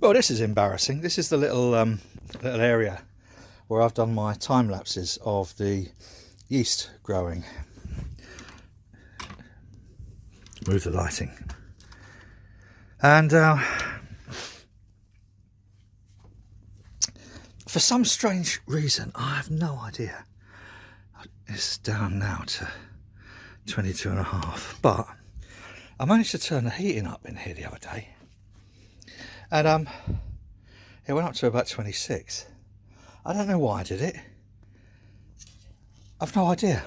Well, this is embarrassing. This is the little area where I've done my time lapses of the yeast growing. Move the lighting. And for some strange reason, I have no idea, it's down now to 22.5, but I managed to turn the heating up in here the other day, and it went up to about 26. I don't know why I did it. I've no idea.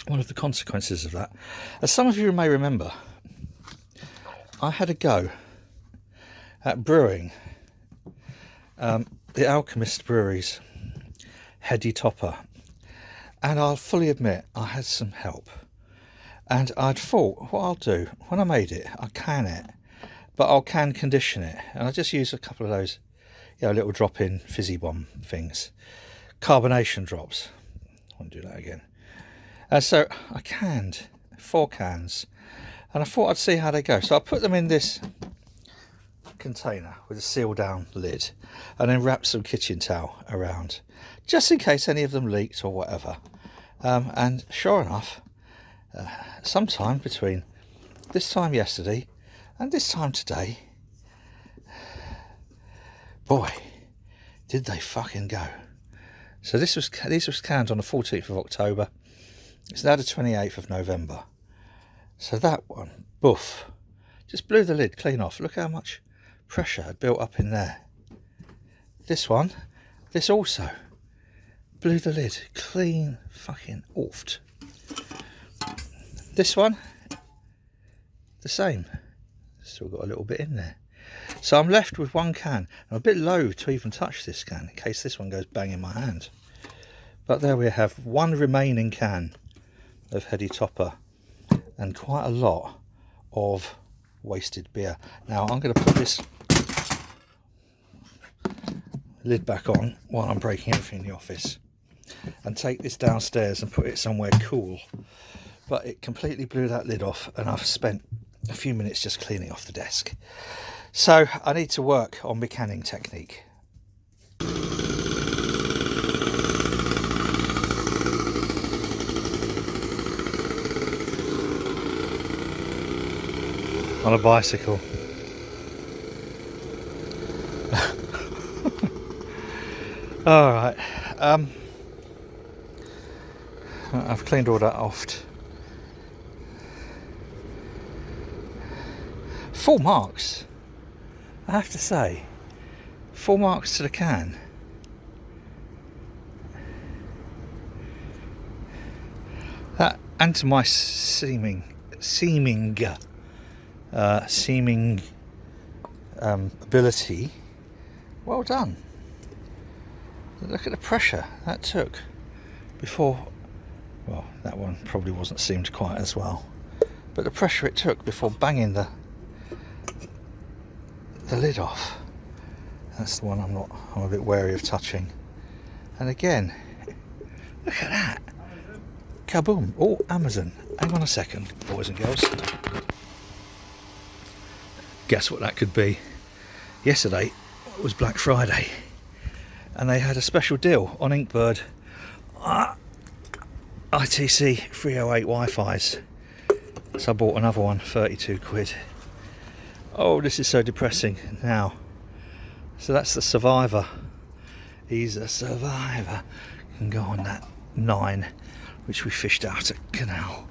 One of the consequences of that, as some of you may remember, I had a go at brewing the Alchemist Brewery's Heady Topper, and I'll fully admit I had some help, and I'd thought what I'll do when I made it, I can it, but I'll can condition it, and I just use a couple of those, you know, little drop-in fizzy bomb things, carbonation drops. I won't do that again. And so I canned 4 cans, and I thought I'd see how they go. So I put them in this container with a seal down lid, and then wrapped some kitchen towel around, just in case any of them leaked or whatever. And sure enough, sometime between this time yesterday and this time today, boy, did they fucking go. So these was canned on the 14th of October. It's now the 28th of November. So that one, boof, just blew the lid clean off. Look how much pressure had built up in there. This one, this also blew the lid clean fucking offed. This one, the same. Still got a little bit in there. So I'm left with 1 can. I'm a bit low to even touch this can in case this one goes bang in my hand. But there we have 1 remaining can of Heady Topper and quite a lot of wasted beer. Now I'm going to put this lid back on while I'm breaking everything in the office and take this downstairs and put it somewhere cool. But it completely blew that lid off, and I've spent a few minutes just cleaning off the desk. So I need to work on my canning technique. On a bicycle. All right. I've cleaned all that off. Full marks, I have to say. Full marks to the can. That, and to my seeming ability. Well done. Look at the pressure that took before. Well, that one probably wasn't seamed quite as well, but the pressure it took before banging the lid off. That's the one I'm a bit wary of touching. And again, look at that. Kaboom. Oh, Amazon. Hang on a second, boys and girls. Guess what that could be? Yesterday was Black Friday, and they had a special deal on Inkbird ITC-308 Wi-Fis. So I bought another one, 32 quid. Oh, this is so depressing now. So that's the survivor. He's a survivor. Can go on that 9, which we fished out at canal.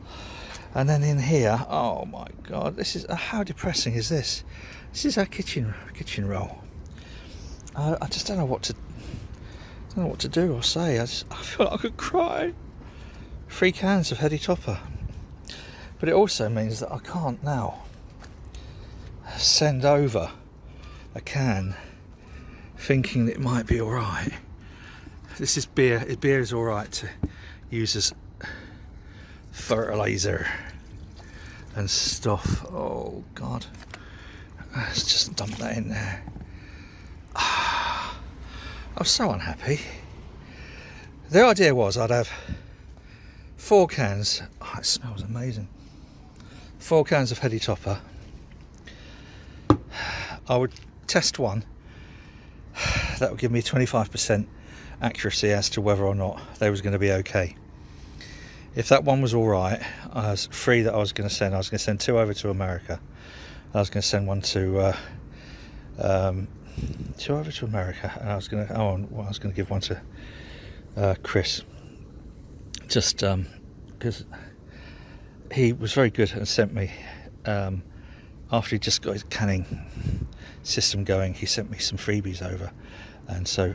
And then in here, oh my god, this is how depressing is this? This is our kitchen roll. I just don't know what to do or say. I feel like I could cry. 3 cans of Heady Topper. But it also means that I can't now send over a can thinking that it might be alright. This is beer. Beer is alright to use as fertilizer and stuff. Oh god, let's just dump that in there. I'm so unhappy. The idea was I'd have 4 cans. Oh, it smells amazing. 4 cans of Heady Topper. I would test one that would give me 25% accuracy as to whether or not they was going to be okay. If that one was alright, I was 3 that I was going to send. I was going to send 2 over to America. I was going to send one to 2 over to America, and I was going to give one to Chris, just because he was very good and sent me, after he just got his canning system going, he sent me some freebies over, and so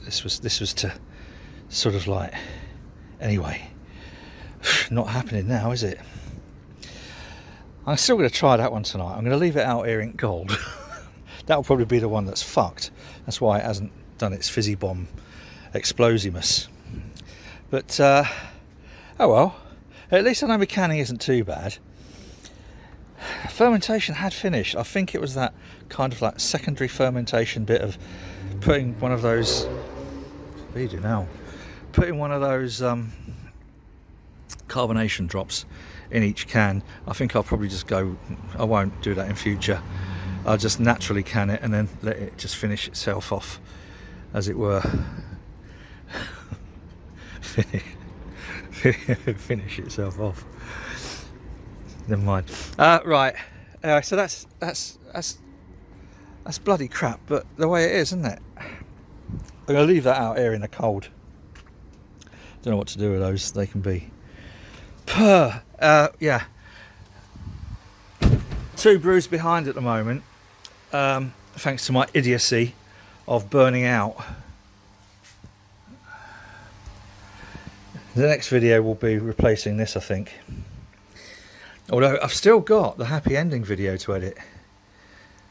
this was to sort of like, anyway, not happening now, is it? I'm still going to try that one tonight. I'm going to leave it out here in gold. That'll probably be the one that's fucked. That's why it hasn't done its fizzy bomb explosiveness. But oh well, at least I know my canning isn't too bad. Fermentation had finished. I think it was that kind of like secondary fermentation bit of putting one of those, what do you do now? Putting one of those carbonation drops in each can. I think I'll probably just go, I won't do that in future. I'll just naturally can it and then let it just finish itself off, as it were. Finish itself off. Never mind. Right. Anyway, so that's bloody crap, but the way it is, isn't it? I'm gonna leave that out here in the cold. Don't know what to do with those. They can be. Yeah. 2 brews behind at the moment. Thanks to my idiocy of burning out. The next video will be replacing this, I think. Although I've still got the happy ending video to edit.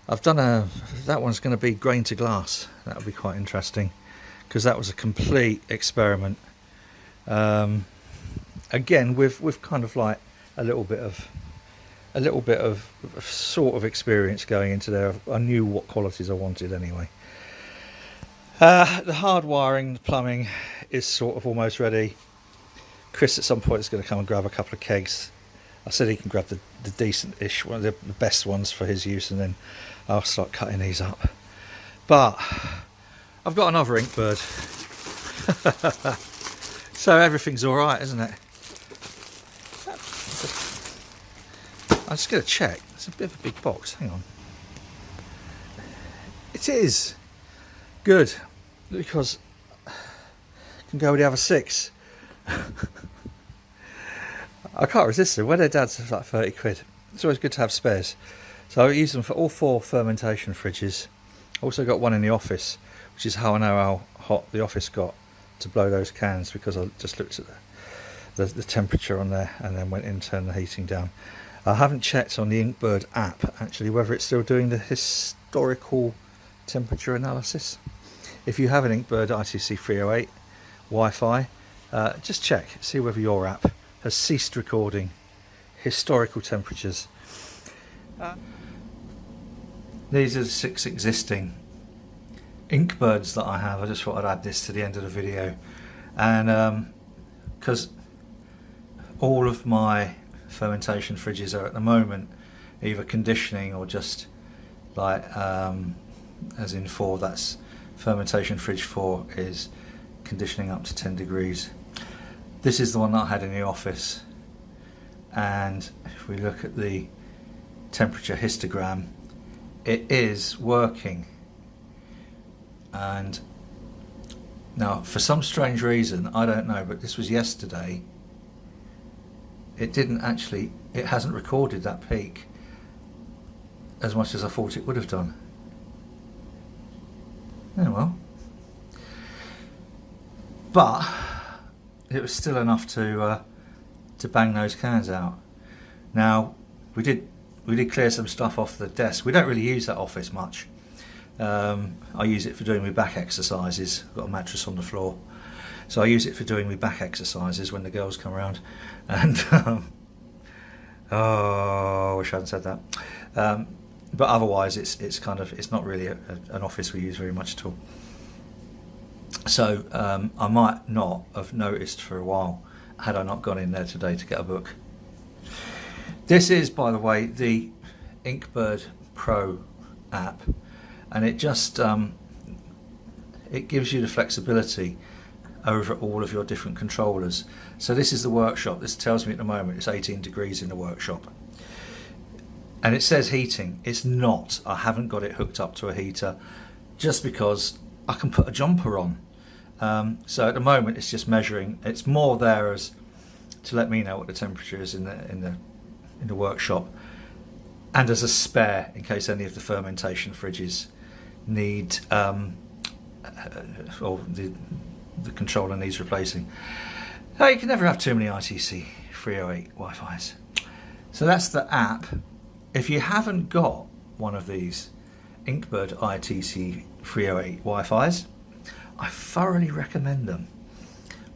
I've done that one's going to be grain to glass. That'll be quite interesting, because that was a complete experiment. Again, with kind of like a little bit of sort of experience going into there. I knew what qualities I wanted anyway. The hard wiring, the plumbing is sort of almost ready. Chris at some point is going to come and grab a couple of kegs. I said he can grab the decent-ish one, the best ones for his use, and then I'll start cutting these up. But I've got another Inkbird. So everything's alright, isn't it? I'm just going to check. It's a bit of a big box. Hang on. It is good, because I can go with the other 6. I can't resist it. When they're dad's like 30 quid. It's always good to have spares. So I use them for all 4 fermentation fridges. Also got one in the office, which is how I know how hot the office got to blow those cans, because I just looked at the temperature on there and then went in and turned the heating down. I haven't checked on the Inkbird app actually whether it's still doing the historical temperature analysis. If you have an Inkbird ITC-308 Wi-Fi, just check, see whether your app has ceased recording historical temperatures. These are the 6 existing Inkbirds that I have. I just thought I'd add this to the end of the video, and because all of my fermentation fridges are at the moment either conditioning or just like as in 4, that's fermentation fridge 4 is conditioning up to 10 degrees. This is the one that I had in the office, and if we look at the temperature histogram, it is working. And now, for some strange reason, I don't know, but this was yesterday, it hasn't recorded that peak as much as I thought it would have done. Oh well. But it was still enough to bang those cans out. Now, we did clear some stuff off the desk. We don't really use that office much. I use it for doing my back exercises. I've got a mattress on the floor, so I use it for doing my back exercises when the girls come around. And oh, I wish I hadn't said that. But otherwise, it's not really an office we use very much at all. So I might not have noticed for a while had I not gone in there today to get a book. This is, by the way, the Inkbird Pro app, and it just it gives you the flexibility over all of your different controllers. So this is the workshop. This tells me at the moment it's 18 degrees in the workshop, and it says heating. It's not. I haven't got it hooked up to a heater just because I can put a jumper on. So at the moment it's just measuring. It's more there as to let me know what the temperature is in the workshop, and as a spare in case any of the fermentation fridges need or the controller needs replacing. Now, you can never have too many ITC-308 Wi-Fi's. So that's the app. If you haven't got one of these Inkbird ITC-308 Wi-Fi's, I thoroughly recommend them.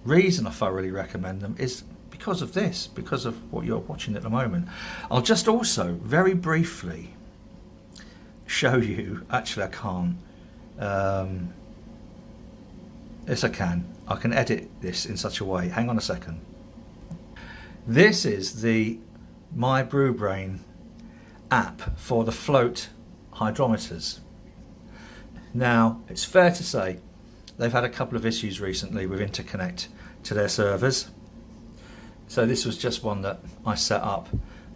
Reason I thoroughly recommend them is because of this, because of what you're watching at the moment. I'll just also very briefly show you, actually I can't, yes I can edit this in such a way. Hang on a second. This is the My Brew Brain app for the Float Hydrometers. Now, it's fair to say they've had a couple of issues recently with interconnect to their servers. So this was just one that I set up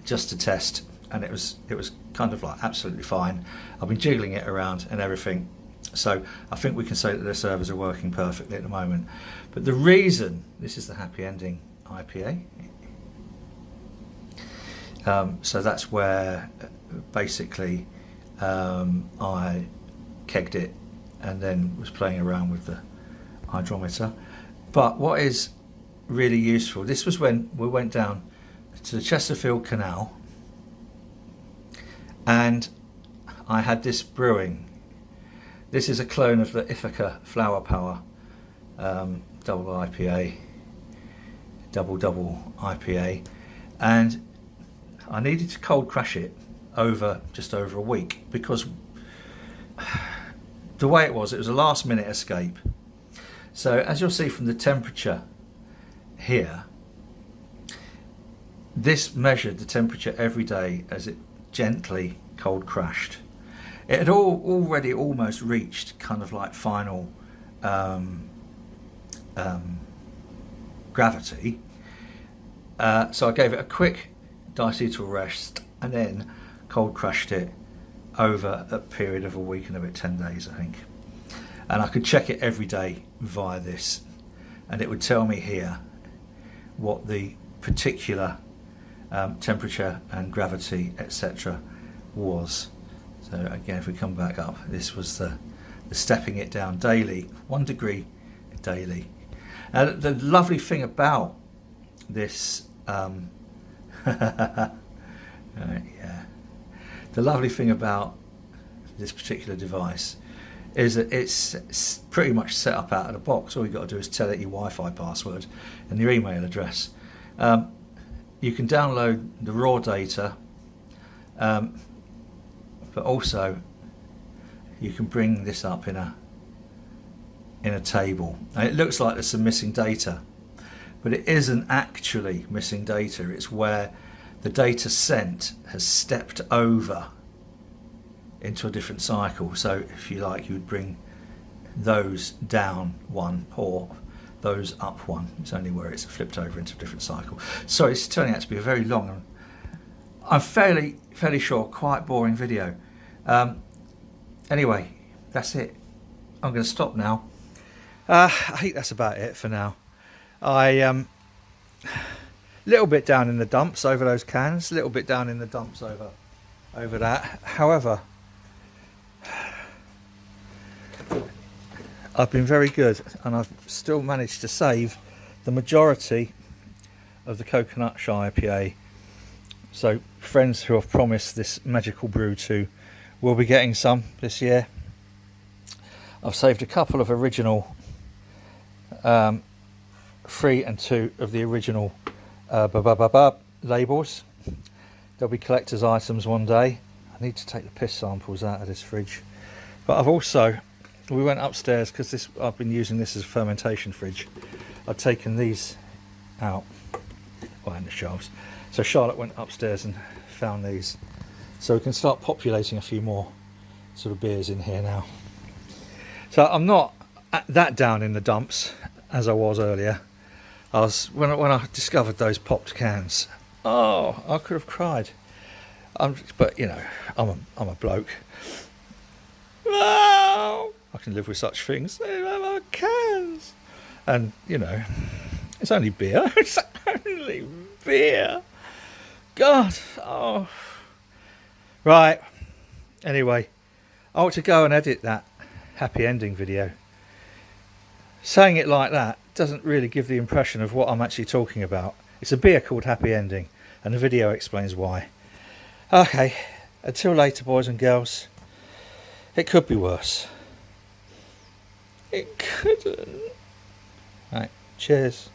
just to test, and it was kind of like absolutely fine. I've been jiggling it around and everything. So I think we can say that their servers are working perfectly at the moment. But the reason, this is the happy ending IPA. So that's where basically I kegged it and then was playing around with the hydrometer. But what is really useful, this was when we went down to the Chesterfield Canal and I had this brewing. This is a clone of the Ithaca Flower Power double IPA, double IPA, and I needed to cold crash it just over a week because the way it was a last minute escape. So as you'll see from the temperature here, this measured the temperature every day as it gently cold crashed. It had already almost reached kind of like final gravity. So I gave it a quick diacetyl rest and then cold crashed it over a period of a week and a bit, 10 days I think. And I could check it every day via this, and it would tell me here what the particular temperature and gravity etc was. So again, if we come back up, this was the stepping it down daily, 1 degree daily. And the lovely thing about this yeah, the lovely thing about this particular device is that it's pretty much set up out of the box. All you've got to do is tell it your Wi-Fi password and your email address. You can download the raw data, but also you can bring this up in a table. And it looks like there's some missing data, but it isn't actually missing data. It's where the data sent has stepped over into a different cycle. So if you like, you would bring those down one or those up one. It's only where it's flipped over into a different cycle. So it's turning out to be a very long and I'm fairly sure quite boring video. Anyway, that's it. I'm going to stop now. I think that's about it for now. I little bit down in the dumps over those cans, a little bit down in the dumps over that. However, I've been very good and I've still managed to save the majority of the coconut shy IPA. So friends who have promised this magical brew to will be getting some this year. I've saved a couple of original 3 and 2 of the original labels. They'll be collector's items one day. I need to take the piss samples out of this fridge. But I've also, we went upstairs because I've been using this as a fermentation fridge. I've taken these out behind the shelves. So Charlotte went upstairs and found these. So we can start populating a few more sort of beers in here now. So I'm not that down in the dumps as I was earlier. I was when I discovered those popped cans. Oh, I could have cried. But you know, I'm a bloke. Oh, I can live with such things. They are cans, and you know, it's only beer. It's only beer. God. Oh. Right. Anyway, I ought to go and edit that happy ending video. Saying it like that doesn't really give the impression of what I'm actually talking about. It's a beer called Happy Ending, and the video explains why. Okay, until later, boys and girls. It could be worse. It couldn't. Right, cheers.